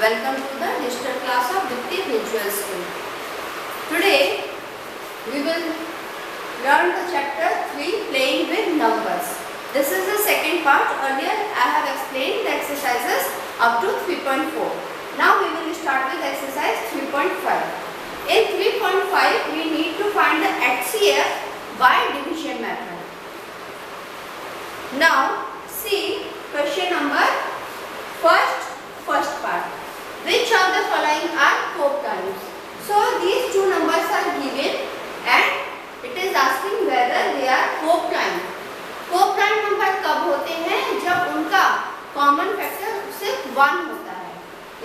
Welcome to the digital class of Dipti Visual School. Today we will learn the chapter 3, playing with numbers. This is the second part. Earlier I have explained the exercises up to 3.4. Now we will start with exercise 3.5. In 3.5 we need to find the HCF by division method. Now see question number first part. Which of the following are 4 times? So these two numbers are given and it is asking whether they are 4 times. 4 prime number कब होते हैं? जब उनका common factor सिर्फ 1 होता है,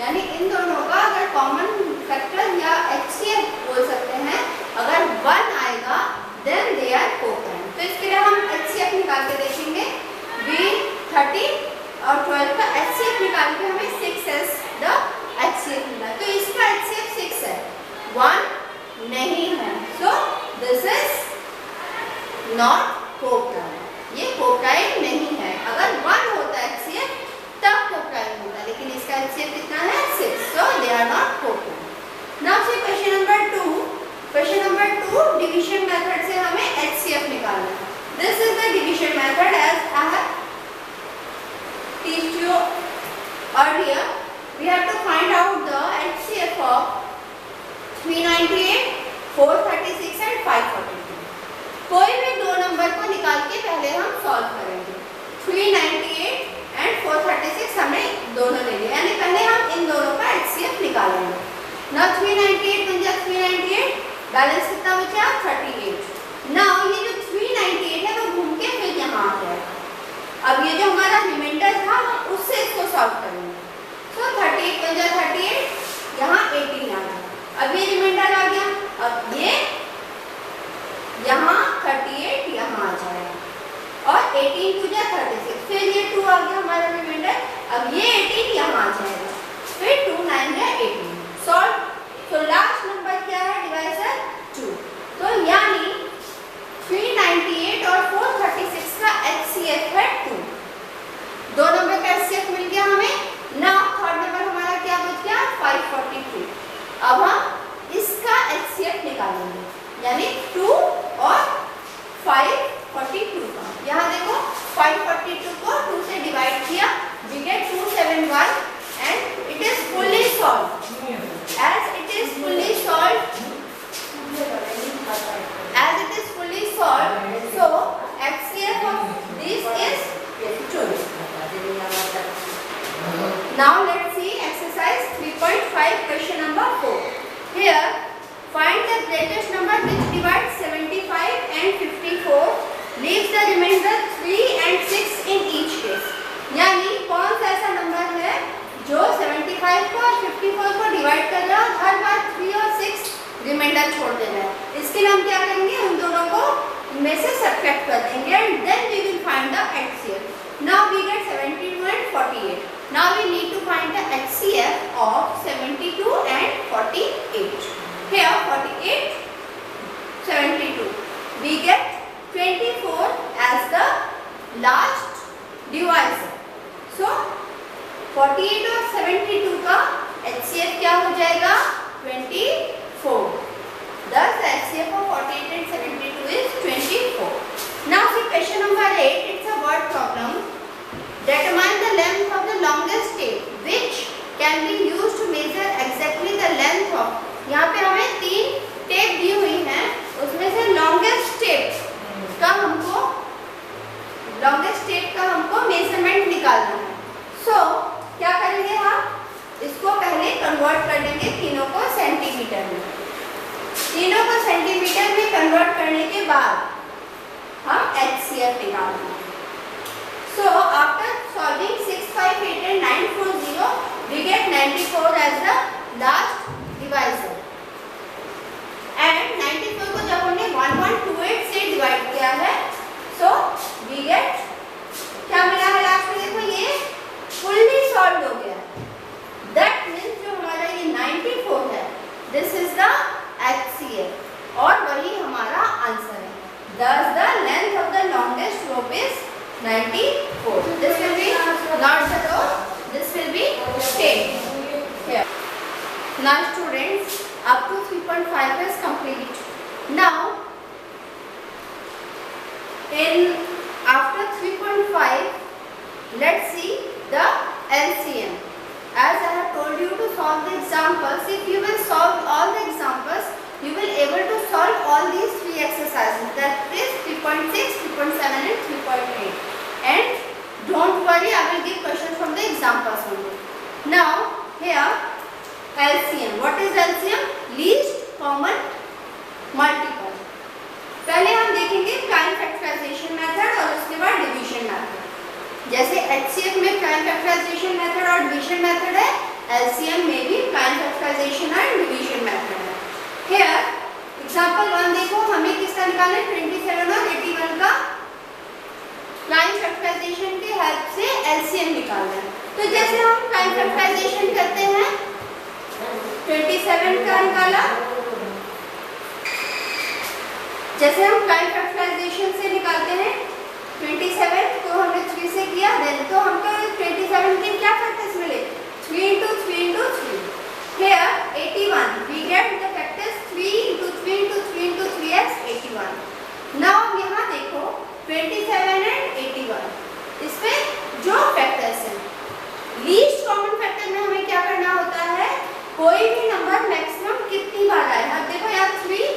यानी इन दोनों का अगर कॉमन फैक्टर या HCF बोल सकते हैं, अगर 1 आएगा देन दे आर 4 टाइम. तो इसके लिए हम HCF निकाल के देखेंगे. B30 और 12 का HCF निकाल के हमें 6 द HCF मिला. तो इसका HCF 6 है, 1 नहीं है. So this is not 4 time. ये 4 टाइम नहीं है. अगर 1 होता है HCF तब 4 टाइम होता है, लेकिन इसका HCF कितना है? 6. So they are not 4 time. Now see question number 2. Question number 2 division method से हमें HCF निकालना है. This is the division method as I have teach you earlier. We have to find out the HCF of 398, 436 and 542. कोई भी दो number को निकाल के पहले हम सॉल्व करेंगे. 398 एंड 436 हमने दोनों ले लिए, यानी पहले हम इन दोनों का HCF निकालेंगे. ना 398 बन जाए 398, बैलेंस कितना बचा? 38. ना ये जो 398 है वो घूम के फिर यहाँ आ जाएगा. अब ये जो हमारा रिमाइंडर था उससे इसको सॉल्व करेंगे. तो 38 बन जाए 38, यहाँ 18 आ गया. अब ये रिमाइंडर आ गया. अब ये यहाँ 38 यहाँ आ जाएगा और 18 टू जा 36. फिर ये 2 आ गया हमारा रिमाइंडर. अब ये 18 यहाँ आ जाएगा. फिर 2 9 या 18 सॉल्व. तो लास्ट नंबर क्या है? डिवाइजर 2. तो यानी 398 और 436 का HCF है 2. दो नंबर का HCF मिल गया हमें. ना थर्ड नंबर हमारा क्या बच गया? 542. अब हम इसका HCF निकालेंगे, यानी 2 और 542 का. यहाँ देखो 542 को 2 से डिवाइड किया, we get 271 and it is fully solved. As it is fully solved, so HCF of this is 2. Now let's see exercise 3.5 question number 4. Here find the greatest number which divides 75 and 54, leaves the remainder 3 and 6 in each case. यानी कौन सा ऐसा number है जो 75 को और 54 को divide कर रहा है, हर बार 3 और 6 रिमाइंडर छोड़ दे रहा है. इसके लिए हम क्या करेंगे? उन दोनों को में से सब्ट्रैक्ट कर देंगे and then we will find the HCF. Now we get 72 and 48. Now we need to find the HCF of 72 and 48. Here 48, 72. We get 24 as the last divisor. So 48 और 72 का HCF क्या हो जाएगा? 24. Thus the HCF of 48 and 72 is 24. Now see question number 8. It's a word problem. Determine the length of the longest tape which can be used to measure exactly the length of. यहाँ पे हमें 3 tape दी हुई हैं, उसमें से longest tape का हमको measurement निकालना है. सो क्या करेंगे? हम इसको पहले कन्वर्ट कर लेंगे तीनों को सेंटीमीटर में. तीनों को सेंटीमीटर में कन्वर्ट करने के बाद हम HCF निकालेंगे. So after solving 6, 5, 8 and 9, 4, 0, we get 94 as the last divisor. And 94 को जब हमने 1128 से डिवाइड किया है, so we get क्या मिला है लास्ट में? देखो ये fully solved हो गया. That means जो हमारा ये 94 है, this is the HCF और वही हमारा आंसर है. Thus the length of the longest rope is 94. This will be not the rope. This will be Now students, up to 3.5 is complete. Now in after 3.5, let's see the LCM. As I have told you to solve the examples, if you will solve all the examples, you will able to solve all these three exercises, that is 3.6, 3.7 and 3.8. And don't worry, I will give questions from the examples only. Now here LCM. What is LCM? Least common multiple. पहले हम देखेंगे prime factorisation method और उसके बाद division method. जैसे HCF में prime factorisation method और division method है, LCM में भी प्राइम फैक्टराइजेशन और डिवीजन मेथड है. Here एग्जांपल 1 देखो, हमें किसका निकालना है? 27 और 81 का प्राइम फैक्टराइजेशन की हेल्प से LCM निकालना है. तो जैसे हम प्राइम फैक्टराइजेशन करते हैं, 27 का निकाला, जैसे हम प्राइम फैक्टराइजेशन से निकालते हैं 27 तो हमने 3 से किया, देन तो हमको 27 के क्या फैक्टर्स मिले? 3 into 3 into 3. Here 81 we get the factors 3 into 3 into 3 into 3x 81. Now यहाँ देखो 27 and 81, इसमें जो फैक्टर्स हैं, लीस्ट कॉमन फैक्टर में हमें क्या करना होता है? कोई भी नंबर मैक्सिमम कितनी बार आए. अब देखो यहाँ 3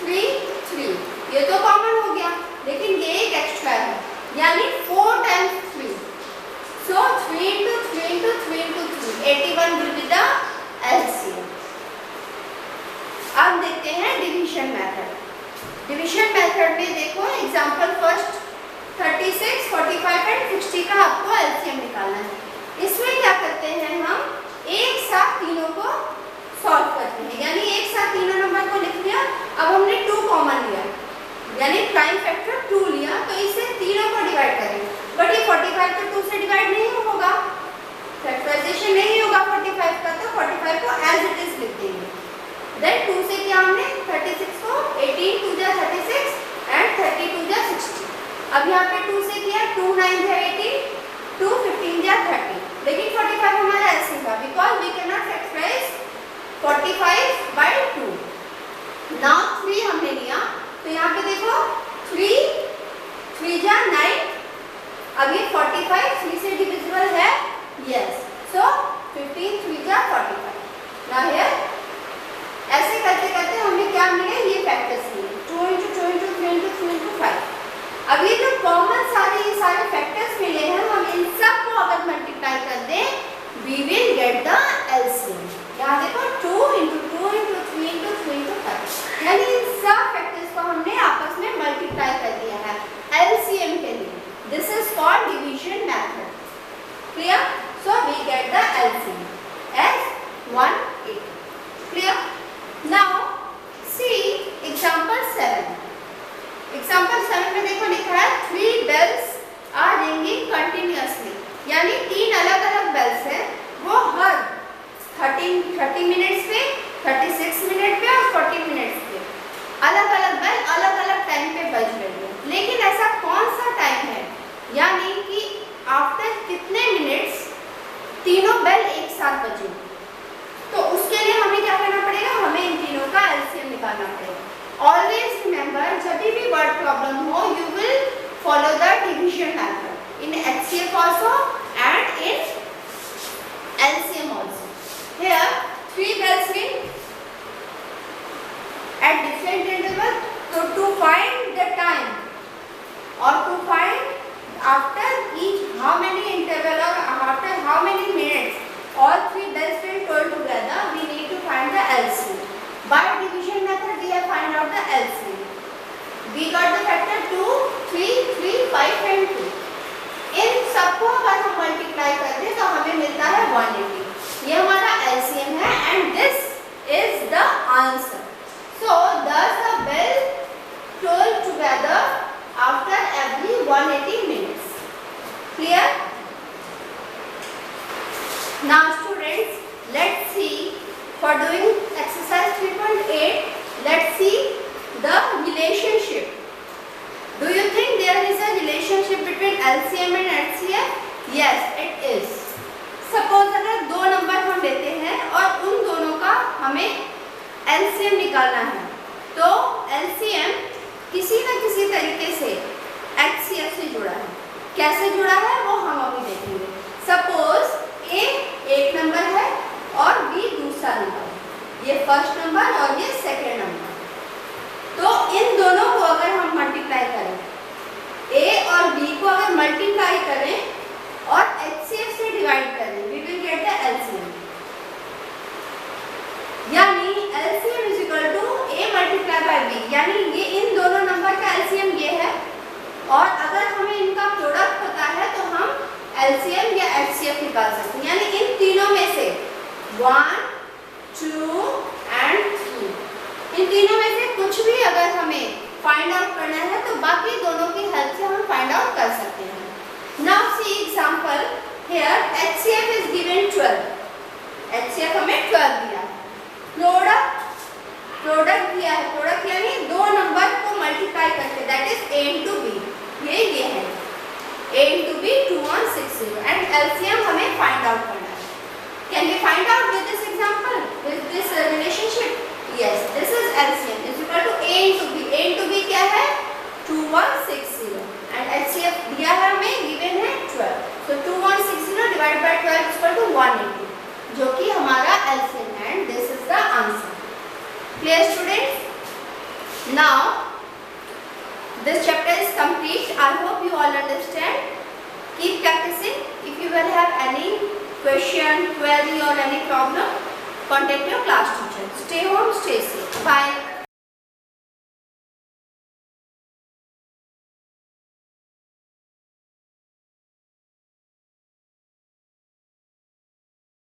3 3, ये तो कॉमन हो गया, लेकिन ये एक एक्स्ट्रा है, यानी 4 times 3. So 3 into 3 into 3 into 3, 81 will be the LCM. अब देखते हैं डिवीजन मेथड. डिवीजन मेथड में देखो एग्जांपल फर्स्ट 36, 45 एंड 60 का आपको LCM निकालना है. इसमें क्या करते हैं? हम एक साथ तीनों को सॉल्व करते हैं, यानी एक साथ तीनों नंबर को लिख लिया. अब हमने 2 कॉमन लिया, यानी प्राइम फैक्टर 2 लिया, तो इसे तीनों को डिवाइड करेंगे. बट ये 45 को 2 से डिवाइड नहीं होगा, फैक्टराइजेशन नहीं होगा 45 का, तो 45 को एज इट इज लिख देंगे. देन 2 से किया हमने 36 को, 18 2 जा 36 एंड 30 2 जा 60. अब यहाँ पे 2 से किया, 2 9 जा 18, 2 15 जा 30, लेकिन 45 हमारा ऐसे था, because we can not factorise 45 by 2. Now 3 हमने लिया, तो यहाँ पे देखो 3 3 जा 9. अब ये 45 3 से डिविजिबल है, यस, सो 15 3 जा 45. नाउ हियर ऐसे करते करते हमें क्या मिले? ये फैक्टर्स मिले, 2 into 2 into 3 into 3 into 5. अब ये जो कॉमन ये सारे फैक्टर्स मिले हैं, हम इन सब को अगर मल्टीप्लाई कर दें, we will get the LCM. यहाँ देखो 2 into 2 into 3 into 3 into 5, यानी इन सब फैक्टर्स को हमने आपस में मल्टीप्लाई कर दिया है LCM के लिए. This is called division method. Clear? So we get the LCM as 180. Clear? Now see example 7. Example 7 में देखो लिखा है 3 bells are ringing continuously, यानी 3 अलग अलग बेल्स हैं, वो हर 30 मिनट्स पे, 36 मिनट पे और 40 मिनट्स पे अलग अलग बेल अलग अलग टाइम पे बज रही है. लेकिन ऐसा कौन सा टाइम है, यानी कि आफ्टर कितने मिनट्स तीनों बेल एक साथ बजेंगी? तो उसके लिए हमें क्या करना पड़ेगा? हमें इन तीनों का LCM निकालना पड़ेगा. ऑलवेज रिमेंबर, जब भी वर्ड प्रॉब्लम हो, you will follow the division method in HCF also and in LCM also. Here 3 bells ring at different intervals. So to find the time or to find after each how many interval or after how many minutes all 3 bells will toll together, we need to find the LCM. By division method we have find out the LCM. We got the factor 2, 3, 3, 5 and 2. इन सबको अगर हम multiply कर दें तो हमें मिलता है 180. ये हमारा LCM है and this is the answer. So thus the bell toll together after every 180 minutes. Clear? Now students, let's see for doing exercise 3.8. Let's see the relationship. Do you think there is a relationship between LCM and HCF? Yes, it is. Suppose अगर 2 number हम लेते हैं और उन दोनों का से HCF से जुड़ा है। कैसे जुड़ा है वो हम अभी देखेंगे। सपोज A एक नंबर है और B दूसरा नंबर, ये फर्स्ट नंबर और ये सेकेंड नंबर। तो इन दोनों को अगर हम मल्टीप्लाई करें, A और B को अगर मल्टीप्लाई करें और HCF से डिवाइड करें, we will get the LCM। यानी LCM is equal to A multiply by B, यानी ये इन दोनों नंबर का LCM ये है, और अगर हमें इनका प्रोडक्ट पता है तो हम LCM या HCF निकाल सकते हैं। यानी इन तीनों में से 1, 2 and 3, इन तीनों में से कुछ भी अगर हमें फाइंड आउट करना है तो बाकी दोनों की हेल्प से हम फाइंड आउट कर सकते हैं। Now see example here, HCF is given 12, HCF हमें 12 दिया। प्रोडक्ट दिया है, प्रोडक्ट यानी दो नंबर को मल्टीप्लाई करके, that is A into B, ये है A into B 2160 and LCM हमें फाइंड आउट करना है। Can we find out with this example, with this relationship? Yes, this is LCM is equal to A into B. A into B क्या है? 2160 and HCF दिया है हमें, given है 12. So 2160 divided by 12 is equal to 180, जो कि हमारा LCM है, and this is the answer. Clear students? Now this chapter is complete. I hope you all understand. Keep practicing. If you will have any question, query or any problem, contact your class teacher. Stay home, stay safe. Bye.